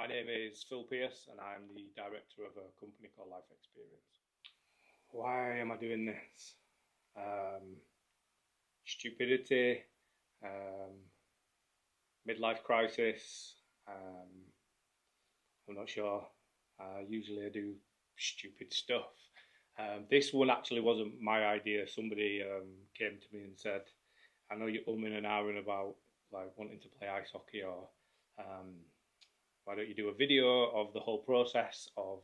My name is Phil Pierce and I'm the director of a company called Life Experience. Why am I doing this? Stupidity, midlife crisis, I'm not sure. Usually I do stupid stuff. This one actually wasn't my idea. Somebody came to me and said, I know you're umming and ahhing about like wanting to play ice hockey, or why don't you do a video of the whole process of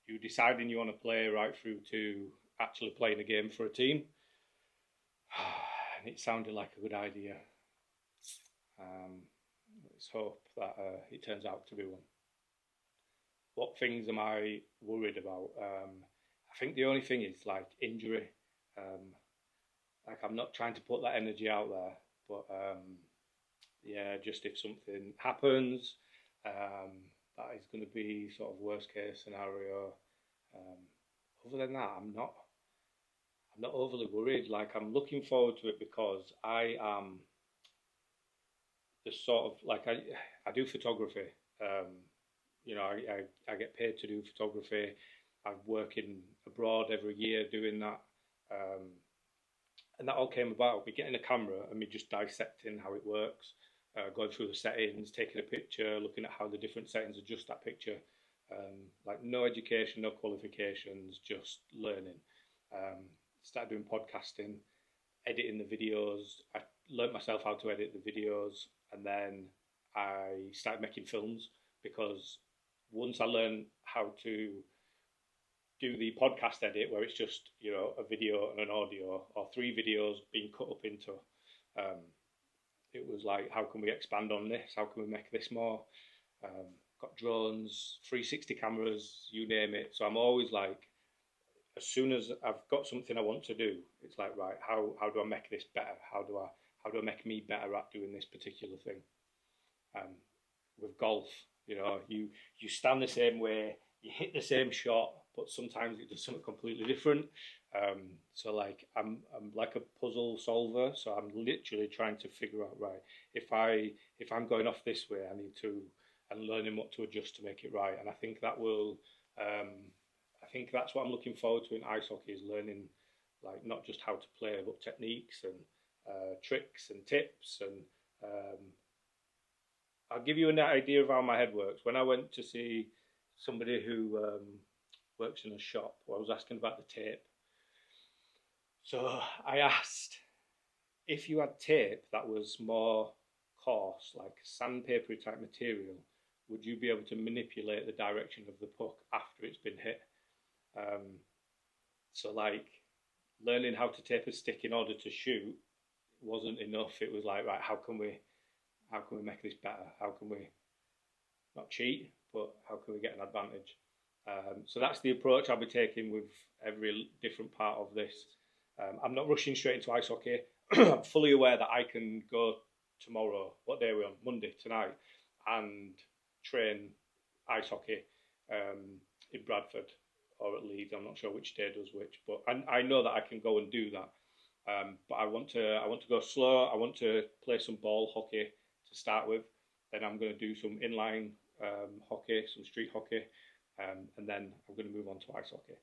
you deciding you want to play right through to actually playing a game for a team? And it sounded like a good idea. Let's hope that it turns out to be one. What things am I worried about? I think the only thing is like injury. Like I'm not trying to put that energy out there, but yeah, just if something happens, that is going to be sort of worst case scenario. Other than that, I'm not overly worried. Like I'm looking forward to it because I am the sort of like I do photography. You know, I get paid to do photography. I'm working abroad every year doing that. And that all came about me getting a camera and me just dissecting how it works, going through the settings, taking a picture, looking at how the different settings adjust that picture. Like no education, no qualifications, just learning. Started doing podcasting, editing the videos. I learnt myself how to edit the videos, and then I started making films because once I learned how to do the podcast edit, where it's just, you know, a video and an audio, or 3 videos being cut up into, it was like, how can we expand on this? How can we make this more? Got drones, 360 cameras, you name it. So I'm always like, as soon as I've got something I want to do, it's like, right, how do I make this better? How do I make me better at doing this particular thing? With golf, you know, you stand the same way, you hit the same shot, but sometimes it does something completely different. So like I'm like a puzzle solver. So I'm literally trying to figure out, right, if I'm going off this way, I need to, and learning what to adjust to make it right. And I think that will, I think that's what I'm looking forward to in ice hockey, is learning like not just how to play, but techniques and tricks and tips. And I'll give you an idea of how my head works. When I went to see somebody who works in a shop, I was asking about the tape. So I asked, if you had tape that was more coarse, like sandpaper type material, would you be able to manipulate the direction of the puck after it's been hit? So like learning how to tape a stick in order to shoot wasn't enough. It was like, right, how can we make this better? How can we not cheat, but how can we get an advantage? So that's the approach I'll be taking with every different part of this. I'm not rushing straight into ice hockey. I'm fully aware that I can go tomorrow, what day are we on? Monday, tonight, and train ice hockey in Bradford or at Leeds. I'm not sure which day does which, but I know that I can go and do that. But I want to go slow. I want to play some ball hockey to start with. Then I'm going to do some inline hockey, some street hockey, and then I'm going to move on to ice hockey.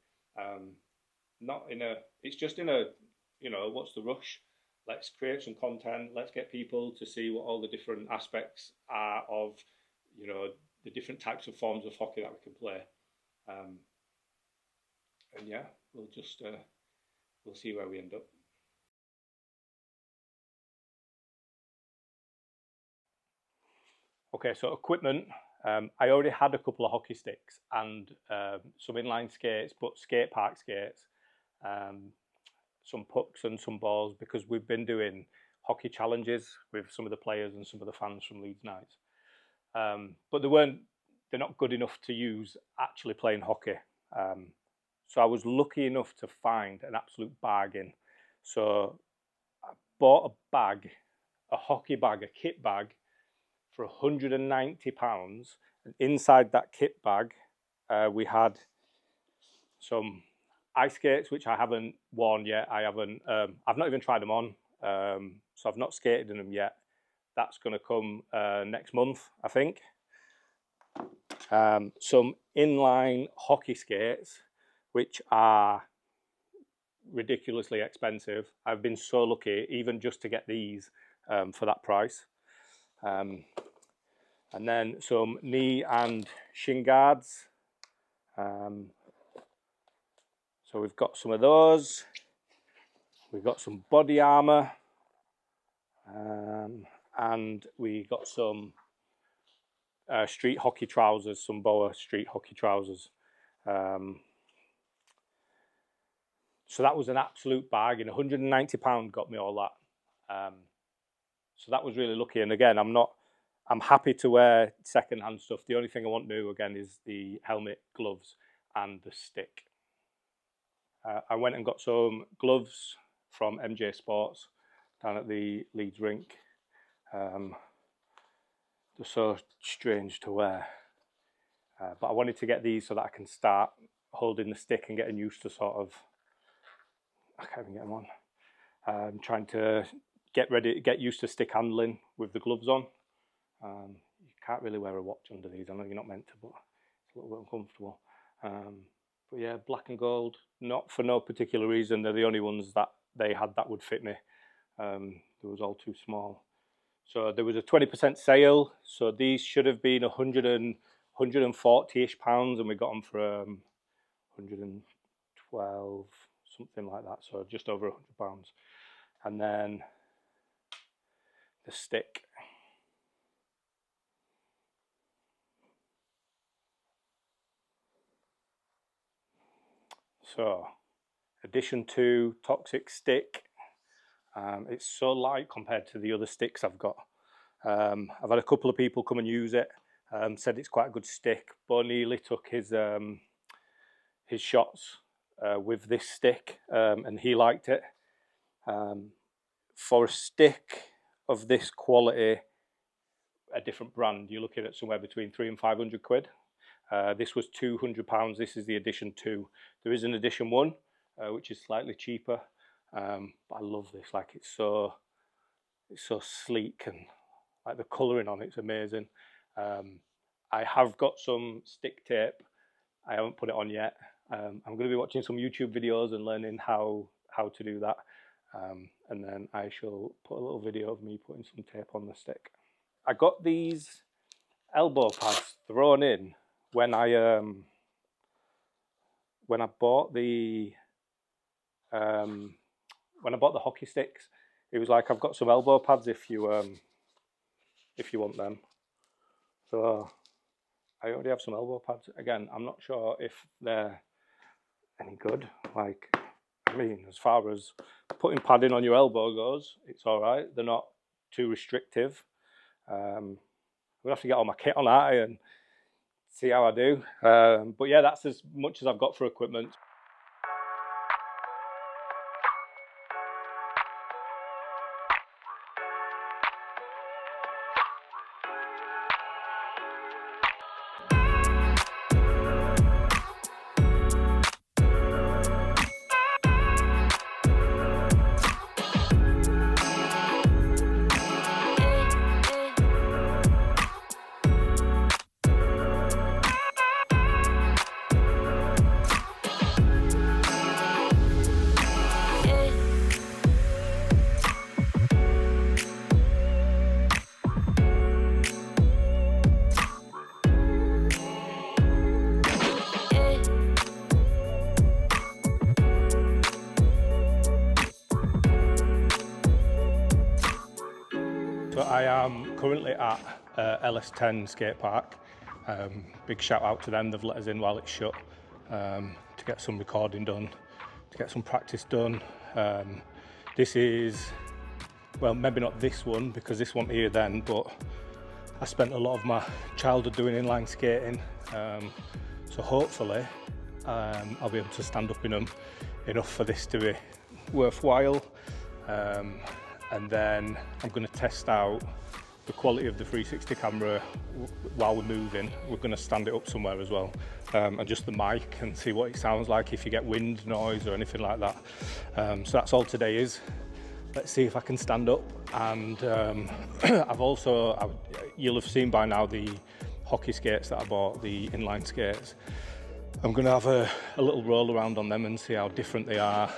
It's just in a, you know, what's the rush? Let's create some content. Let's get people to see what all the different aspects are of, you know, the different types of forms of hockey that we can play. And yeah, we'll see where we end up. Okay, so equipment. I already had a couple of hockey sticks and some inline skates, but skate park skates, some pucks and some balls, because we've been doing hockey challenges with some of the players and some of the fans from Leeds Knights. But they're not good enough to use actually playing hockey. So I was lucky enough to find an absolute bargain. So I bought a hockey bag, a kit bag, for £190, and inside that kit bag we had some ice skates, which I haven't worn yet. I've not even tried them on, so I've not skated in them yet. That's going to come next month, I think. some inline hockey skates, which are ridiculously expensive. I've been so lucky even just to get these for that price. And then some knee and shin guards. So we've got some of those. We've got some body armour. And we got some street hockey trousers, some BOA street hockey trousers. So that was an absolute bargain. £190 got me all that. So that was really lucky. And again, I'm happy to wear second-hand stuff. The only thing I want new again is the helmet, gloves, and the stick. I went and got some gloves from MJ Sports down at the Leeds rink. They're so strange to wear. But I wanted to get these so that I can start holding the stick and getting used to sort of, I can't even get them on. I'm trying to get used to stick handling with the gloves on. You can't really wear a watch under these. I know you're not meant to, but it's a little bit uncomfortable. But yeah, black and gold, not for no particular reason. They're the only ones that they had that would fit me. They was all too small. So there was a 20% sale. So these should have been 140-ish pounds, and we got them for 112, something like that. So just over £100. And then the stick. So, Edition 2 Toxic Stick. It's so light compared to the other sticks I've got. I've had a couple of people come and use it. Said it's quite a good stick. Bo Neely took his shots with this stick, and he liked it. For a stick of this quality, a different brand, you're looking at somewhere between £300 and £500. This was £200. This is the Edition 2. There is an Edition 1, which is slightly cheaper. But I love this. Like it's so sleek, and like the colouring on it's amazing. I have got some stick tape. I haven't put it on yet. I'm going to be watching some YouTube videos and learning how to do that. And then I shall put a little video of me putting some tape on the stick. I got these elbow pads thrown in when I bought the hockey sticks. It was like, I've got some elbow pads if you want them. So I already have some elbow pads. Again, I'm not sure if they're any good. Like, I mean, as far as putting padding on your elbow goes, it's all right. They're not too restrictive. I'm gonna have to get all my kit on that and see how I do. But yeah, that's as much as I've got for equipment. So I am currently at LS10 skate park. Big shout out to them, they've let us in while it's shut to get some recording done, to get some practice done. This is, well, maybe not this one because this wasn't here then, but I spent a lot of my childhood doing inline skating. So hopefully I'll be able to stand up in them enough for this to be worthwhile. And then I'm going to test out the quality of the 360 camera while we're moving. We're going to stand it up somewhere as well, and just the mic, and see what it sounds like if you get wind noise or anything like that. So that's all today is. Let's see if I can stand up. And you'll have seen by now the hockey skates that I bought, the inline skates. I'm going to have a little roll around on them and see how different they are,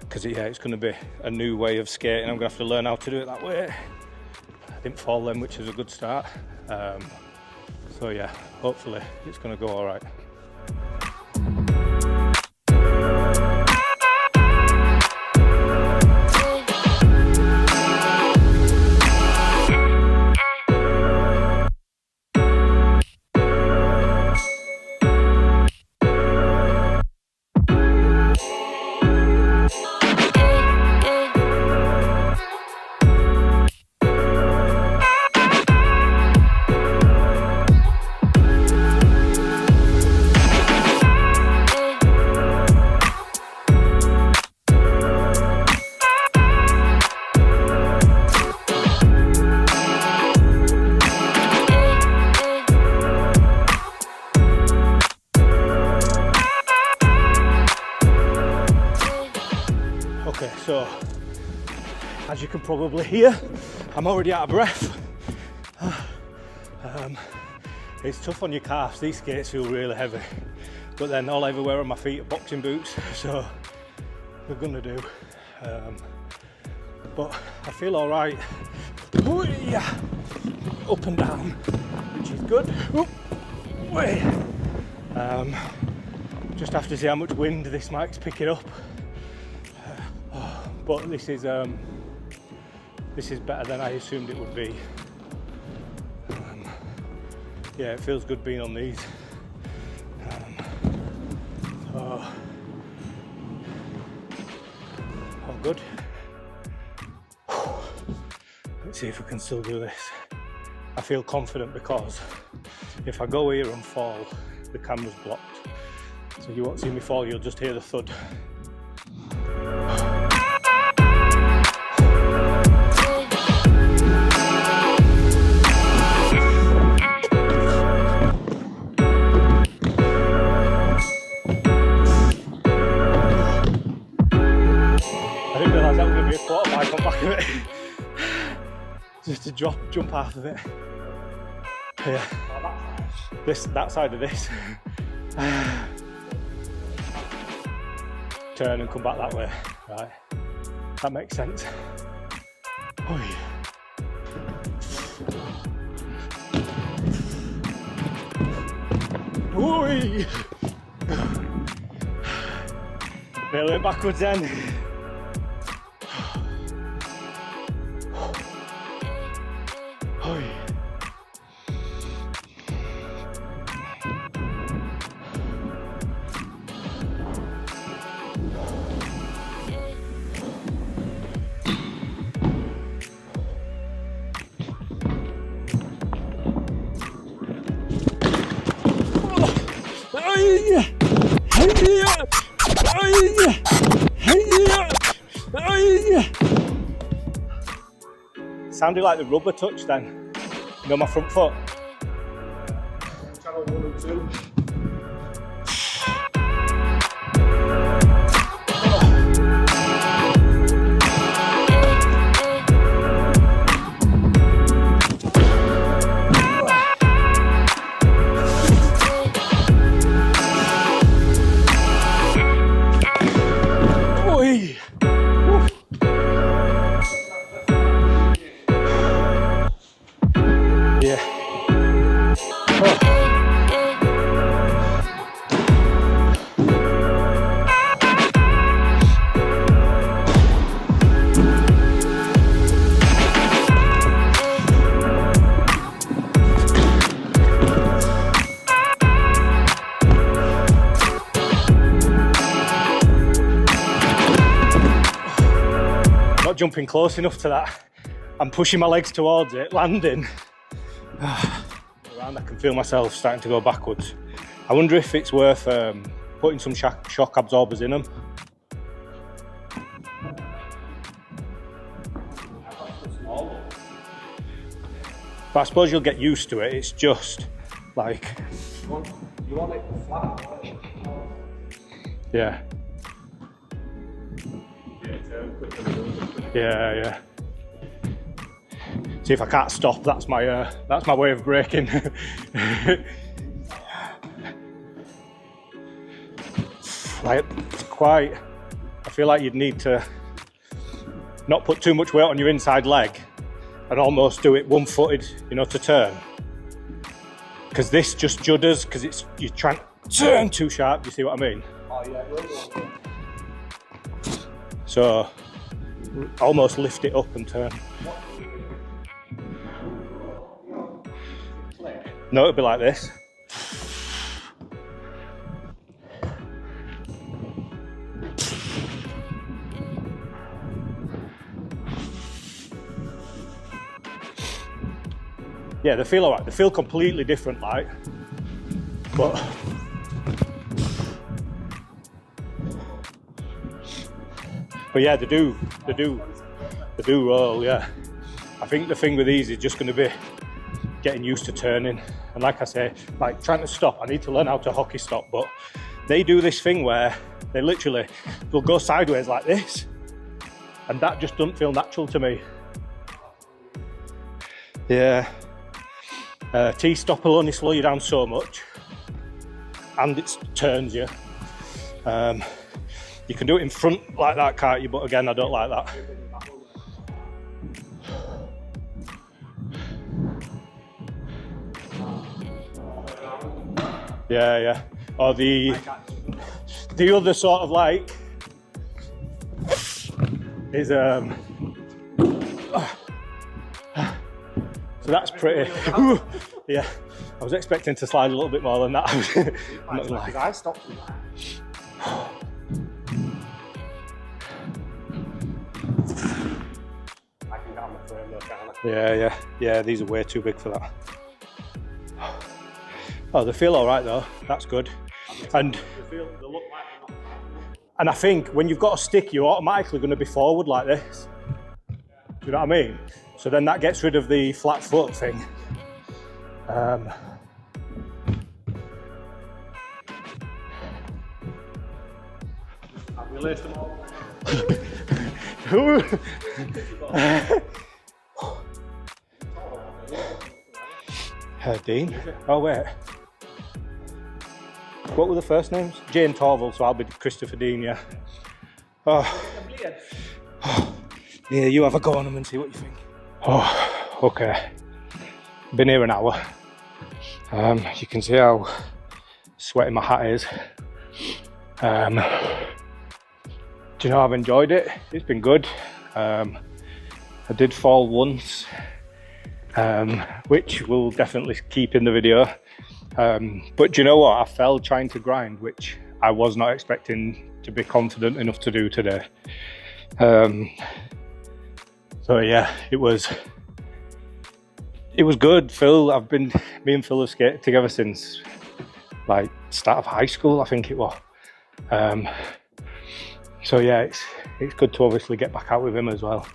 because yeah, it's going to be a new way of skating. I'm going to have to learn how to do it that way. I didn't fall then, which is a good start. So yeah, hopefully it's going to go all right. Okay, so as you can probably hear, I'm already out of breath. It's tough on your calves. These skates feel really heavy, but then all I ever wear on my feet are boxing boots, so they're gonna do. But I feel all right. Yeah, up and down, which is good. Just have to see how much wind this mic's picking up. But this is better than I assumed it would be. Yeah, it feels good being on these. All good. Let's see if we can still do this. I feel confident because if I go here and fall, the camera's blocked, so you won't see me fall. You'll just hear the thud. Just to jump half of it. Yeah. That side of this. Turn and come back that way. Right. That makes sense. Oh yeah. Oi! Nearly backwards then. Sounded like the rubber touch then. You know, my front foot. Channel 1 and 2. Jumping close enough to that. I'm pushing my legs towards it, landing. Around, I can feel myself starting to go backwards. I wonder if it's worth putting some shock absorbers in them. But I suppose you'll get used to it. It's just like... You want it flat? Yeah. Yeah, yeah. See if I can't stop. That's my way of braking. Like, it's quite. I feel like you'd need to not put too much weight on your inside leg and almost do it one-footed, you know, to turn. Because this just judders, because you're trying to turn too sharp. Do you see what I mean? Oh yeah, it will go. So almost lift it up and turn. No, it'll be like this. Yeah, they feel alright. They feel completely different, like, but yeah, they do roll. Yeah, I think the thing with these is just going to be getting used to turning, and like I say, like trying to stop. I need to learn how to hockey stop, but they do this thing where they'll go sideways like this, and that just doesn't feel natural to me. Yeah. T-stop will only slow you down so much, and it turns you. You can do it in front like that, can't you? But again, I don't like that. Yeah. Or the other sort of like is so that's pretty. Yeah, I was expecting to slide a little bit more than that. I'm not gonna lie. I stopped. I can get on the frame though, can't I? Yeah. These are way too big for that. Oh, they feel all right though. That's good. And They look like they're not. and I think when you've got a stick, you're automatically going to be forward like this. Do you know what I mean? So then that gets rid of the flat foot thing. Have we laced them all? Dean. Oh wait. What were the first names? Jane Torval, so I'll be Christopher Dean, yeah. Oh. Yeah, you have a go on them and see what you think. Oh, okay. Been here an hour. You can see how sweaty my hat is. Do you know, I've enjoyed it. It's been good. I did fall once, which we'll definitely keep in the video. But do you know what? I fell trying to grind, which I was not expecting to be confident enough to do today. So yeah, it was good. Me and Phil have skated together since like start of high school, I think it was. So yeah, it's good to obviously get back out with him as well,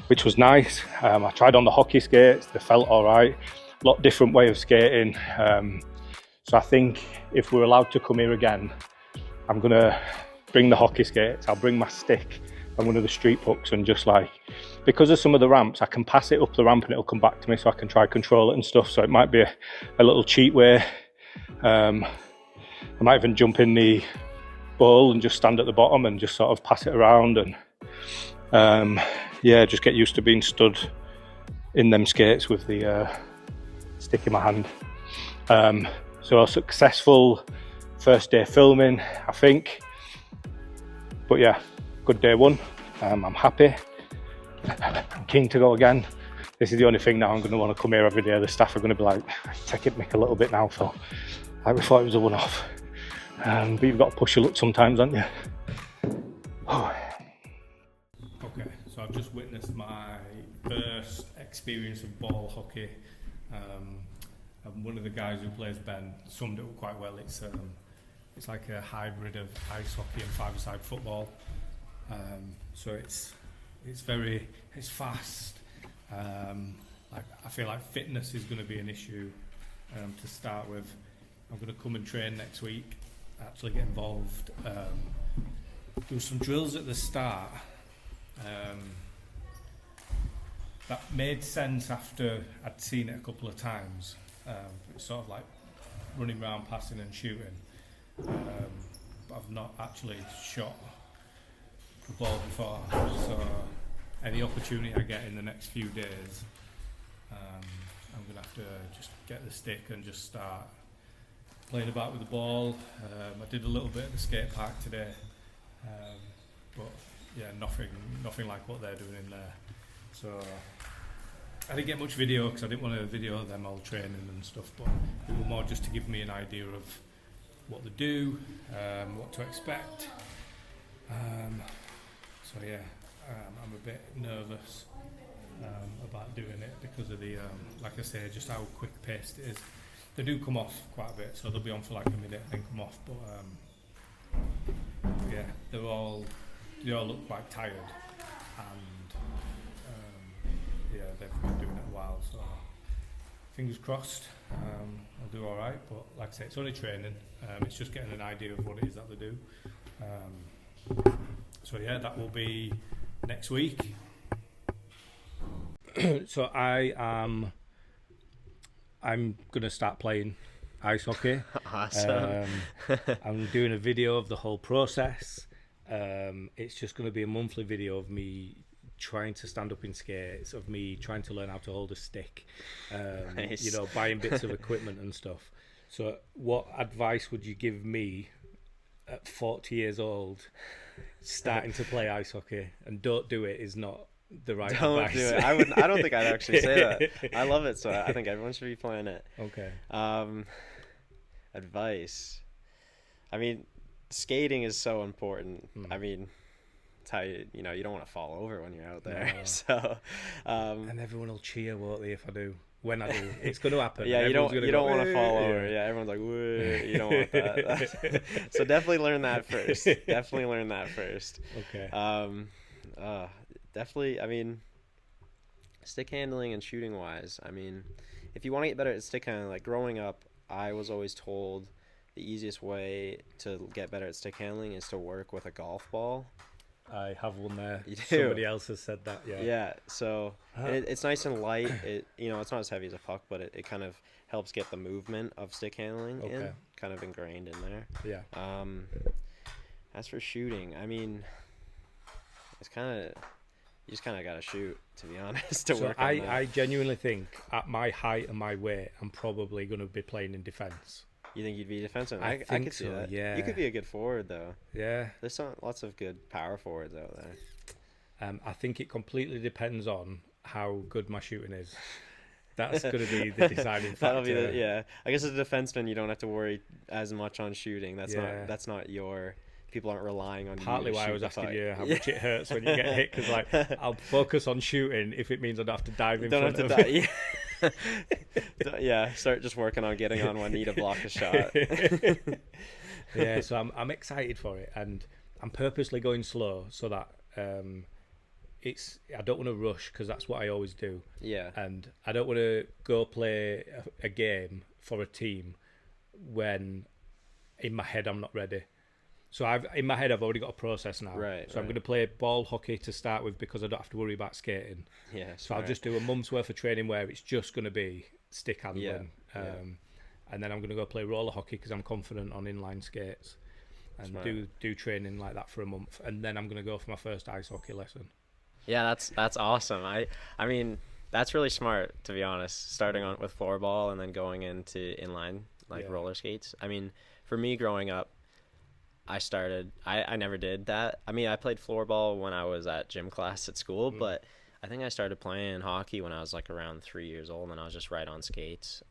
which was nice. I tried on the hockey skates, they felt all right. A lot different way of skating. So I think if we're allowed to come here again, I'm gonna bring the hockey skates, I'll bring my stick and one of the street pucks, and just like, because of some of the ramps, I can pass it up the ramp and it'll come back to me, so I can try control it and stuff. So it might be a little cheat way. I might even jump in the bowl and just stand at the bottom and just sort of pass it around, and yeah, just get used to being stood in them skates with the stick in my hand. So a successful first day filming, I think. But yeah, good day one. I'm happy. I'm keen to go again. This is the only thing now I'm going to want to come here every day. The staff are going to be like, take it mick a little bit now, Phil. Like we thought it was a one-off. But you've got to push your luck sometimes, haven't you? Oh. Okay, so I've just witnessed my first experience of ball hockey. And one of the guys who plays Ben summed it up quite well. It's like a hybrid of ice hockey and five-a-side football. So it's fast. Like I feel like fitness is going to be an issue to start with. I'm going to come and train next week, actually get involved, do some drills at the start, that made sense after I'd seen it a couple of times. It's sort of like running around, passing and shooting. But I've not actually shot the ball before, so any opportunity I get in the next few days, I'm going to have to just get the stick and just start playing about with the ball. I did a little bit at the skate park today, but yeah, nothing like what they're doing in there. So I didn't get much video because I didn't want to video them all training and stuff, but it was more just to give me an idea of what they do, what to expect. So yeah, I'm a bit nervous about doing it because of the, like I say, just how quick paced it is. They do come off quite a bit, so they'll be on for like a minute and then come off. But yeah, they all look quite tired, and yeah, they've been doing it a while. So fingers crossed, I'll do all right. But like I say, it's only training. It's just getting an idea of what it is that they do. So yeah, that will be next week. So I'm gonna start playing ice hockey. Awesome. I'm doing a video of the whole process. It's just going to be a monthly video of me trying to stand up in skates, of me trying to learn how to hold a stick, Nice. you know, buying bits of equipment and stuff. So what advice would you give me at 40 years old starting to play ice hockey? And don't do it is not the right Don't advice. do it. I don't think I'd actually say that. I love it, so I think everyone should be playing it. Okay. Advice. I mean, skating is so important. I mean, it's how you don't want to fall over when you're out there. No. So, And everyone will cheer, won't they, if I do? When I do, it's going to happen. yeah, you don't want to fall "Whey!" over. Yeah, everyone's like, "Whey!" You don't want that. So definitely learn that first. Definitely learn that first. Okay. Definitely. I mean, stick handling and shooting wise. I mean, if you want to get better at stick handling, like growing up, I was always told the easiest way to get better at stick handling is to work with a golf ball. I have one there. You do? Somebody else has said that. Yeah. Yeah. So it's nice and light. It's not as heavy as a puck, but it kind of helps get the movement of stick handling in, kind of ingrained in there. Yeah. As for shooting, I mean, it's kind of, you just kind of got to shoot, to be honest, to work on that. I genuinely think at my height and my weight, I'm probably going to be playing in defence. You think you'd be defensive? I could think see so, that. yeah. You could be a good forward, though. Yeah. There's lots of good power forwards out there. I think it completely depends on how good my shooting is. That's going to be the deciding factor. That'll be yeah. I guess as a defenseman, you don't have to worry as much on shooting. That's not your. People aren't relying on partly you. Why I was asking you how much it hurts when you get hit, because like I'll focus on shooting if it means I don't have to dive in front of it. Yeah, start just working on getting on one knee to block a shot. Yeah, so I'm excited for it, and I'm purposely going slow so that I don't want to rush, because that's what I always do. Yeah. And I don't want to go play a game for a team when in my head I'm not ready. So in my head I've already got a process now. Right. So I'm going to play ball hockey to start with, because I don't have to worry about skating. Yeah. So I'll just do a month's worth of training where it's just going to be stick handling. And then I'm going to go play roller hockey because I'm confident on inline skates, and do training like that for a month. And then I'm going to go for my first ice hockey lesson. Yeah, that's awesome. I mean, that's really smart, to be honest, starting on with floorball and then going into inline, like roller skates. I mean, for me growing up, I never did that. I mean, I played floorball when I was at gym class at school, but I think I started playing hockey when I was like around 3 years old, and I was just right on skates.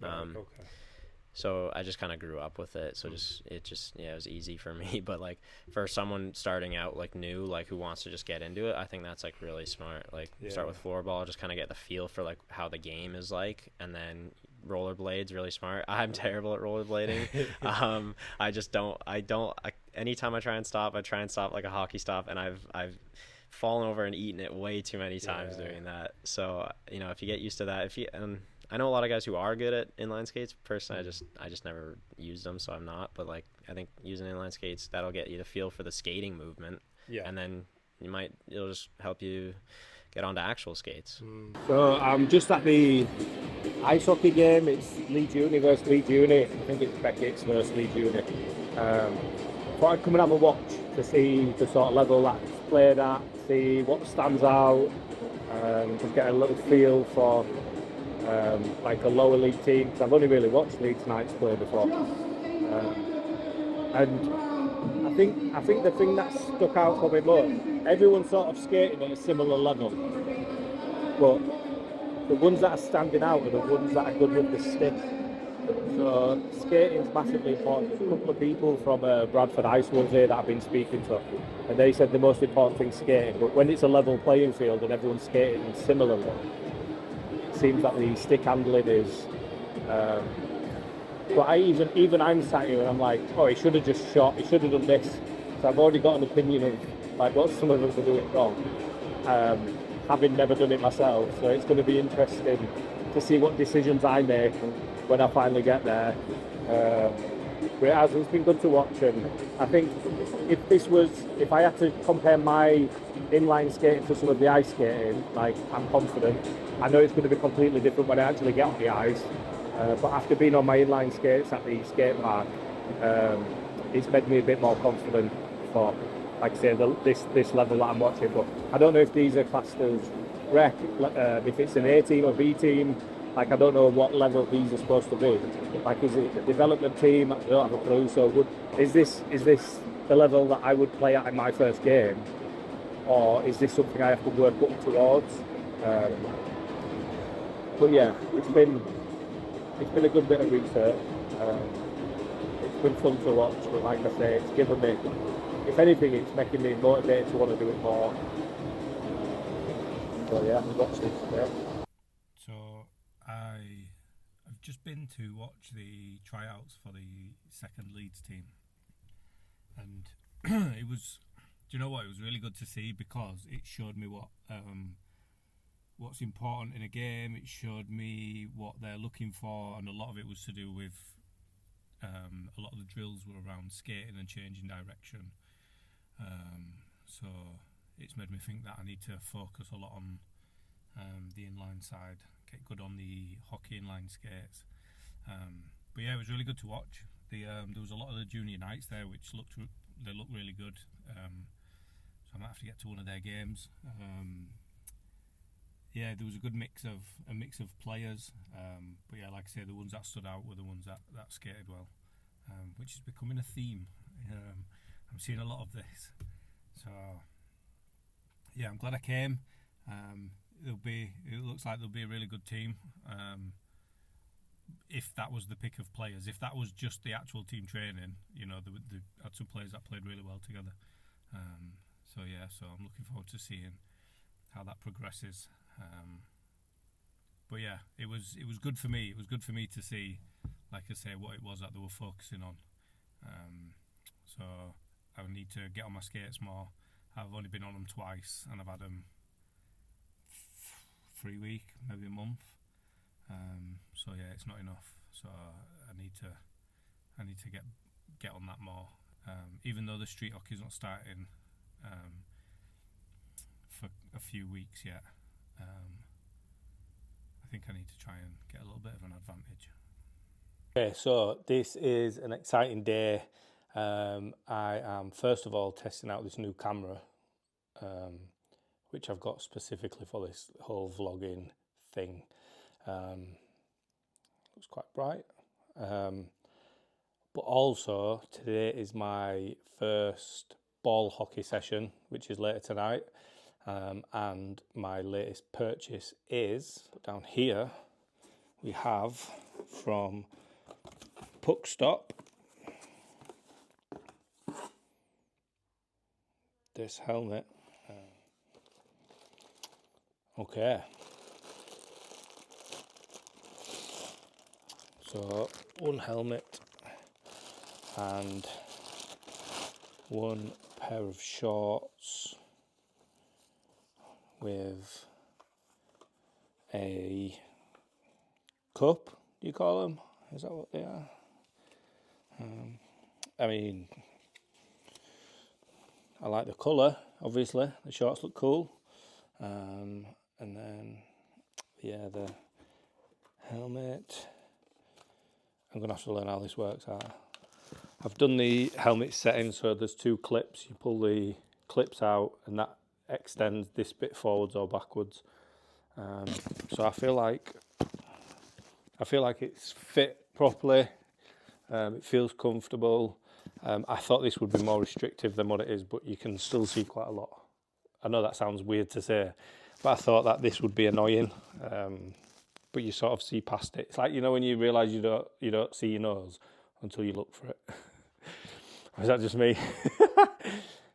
So I just kind of grew up with it. So it was easy for me. But like for someone starting out like new, like who wants to just get into it, I think that's like really smart. Like start with floorball, just kind of get the feel for like how the game is like, and then rollerblades, really smart. I'm terrible at rollerblading. Anytime I try and stop like a hockey stop, and I've fallen over and eaten it way too many times doing that. So if you get used to that, I know a lot of guys who are good at inline skates. Personally, I just never used them, so I'm not. But like, I think using inline skates, that'll get you the feel for the skating movement. Yeah. And then it'll just help you get onto actual skates? So I'm just at the ice hockey game. It's Leeds Uni versus Leeds Uni. I think it's Beckett's versus Leeds Uni. Thought I'd come and have a watch to see the sort of level that's played at, see what stands out, just get a little feel for like a lower league team. Because I've only really watched Leeds Knights play before, and I think the thing that stuck out for me most, everyone's sort of skating at a similar level, but the ones that are standing out are the ones that are good with the stick. So skating's massively important. There's a couple of people from Bradford Ice ones here that I've been speaking to, and they said the most important thing's skating, but when it's a level playing field and everyone's skating similarly, it seems that the stick handling is but I'm sat here and I'm like, oh, he should have just shot, he should have done this. So I've already got an opinion of like what some of them are doing wrong, having never done it myself. So it's going to be interesting to see what decisions I make when I finally get there. But it's been good to watch, and I think if I had to compare my inline skating to some of the ice skating, like, I'm confident. I know it's going to be completely different when I actually get on the ice, but after being on my inline skates at the skate park, it's made me a bit more confident for, like I say, this level that I'm watching. But I don't know if these are classed as rec, if it's an A team or B team. Like, I don't know what level these are supposed to be. Like, is it a development team? I don't have a clue. So is this the level that I would play at in my first game? Or is this something I have to work up towards? But yeah, it's been a good bit of research. It's been fun to watch, but like I say, it's given me, if anything, it's making me motivated to want to do it more. So yeah, watch this today. So I've just been to watch the tryouts for the second Leeds team, and it was, do you know what? It was really good to see, because it showed me what's important in a game. It showed me what they're looking for, and a lot of it was to do with a lot of the drills were around skating and changing direction. So it's made me think that I need to focus a lot on the inline side, get good on the hockey inline skates. But yeah, it was really good to watch. There was a lot of the junior Knights there, which looked really good. So I might have to get to one of their games. Yeah, there was a good mix of players. But yeah, like I say, the ones that stood out were the ones that skated well, which is becoming a theme. I'm seeing a lot of this. So yeah, I'm glad I came. It looks like there'll be a really good team. If that was the pick of players, if that was just the actual team training, they had some players that played really well together. So I'm looking forward to seeing how that progresses. But yeah, it was good for me. It was good for me to see, like I say, what it was that they were focusing on. So I need to get on my skates more. I've only been on them twice, and I've had them 3 weeks, maybe a month. So yeah, it's not enough. So I need to get on that more. Even though the street hockey's not starting for a few weeks yet, I think I need to try and get a little bit of an advantage. Okay, so this is an exciting day. I am first of all testing out this new camera, which I've got specifically for this whole vlogging thing. Looks quite bright. But also today is my first ball hockey session, which is later tonight. And my latest purchase is, down here, we have from Puck Stop this helmet. Okay. So one helmet and one pair of shorts with a cup, do you call them? Is that what they are? I mean, I like the colour, obviously. The shorts look cool. And then, yeah, the helmet. I'm going to have to learn how this works out. I've done the helmet setting, so there's 2 clips. You pull the clips out and that extends this bit forwards or backwards. So I feel like it's fit properly. It feels comfortable. I thought this would be more restrictive than what it is, but you can still see quite a lot. I know that sounds weird to say, but I thought that this would be annoying. But you sort of see past it. It's like, you know, when you realise you don't see your nose until you look for it. Or is that just me?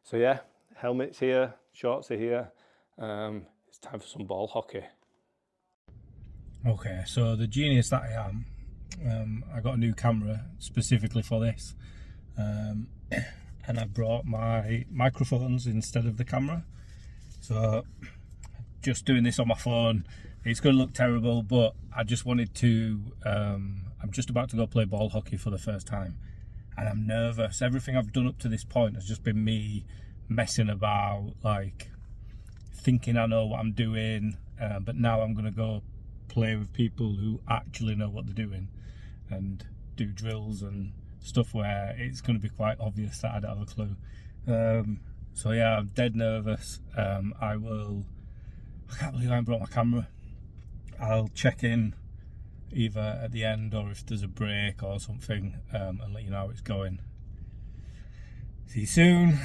So yeah, helmet's here, shorts are here. It's time for some ball hockey. Okay, so the genius that I am, I got a new camera specifically for this, and I brought my microphones instead of the camera. So just doing this on my phone, it's going to look terrible, but I just wanted to, I'm just about to go play ball hockey for the first time, and I'm nervous. Everything I've done up to this point has just been me messing about, like thinking I know what I'm doing, but now I'm going to go play with people who actually know what they're doing and do drills and stuff where it's going to be quite obvious that I don't have a clue. So yeah, I'm dead nervous. I can't believe I haven't brought my camera. I'll check in either at the end or if there's a break or something, and let you know how it's going. See you soon.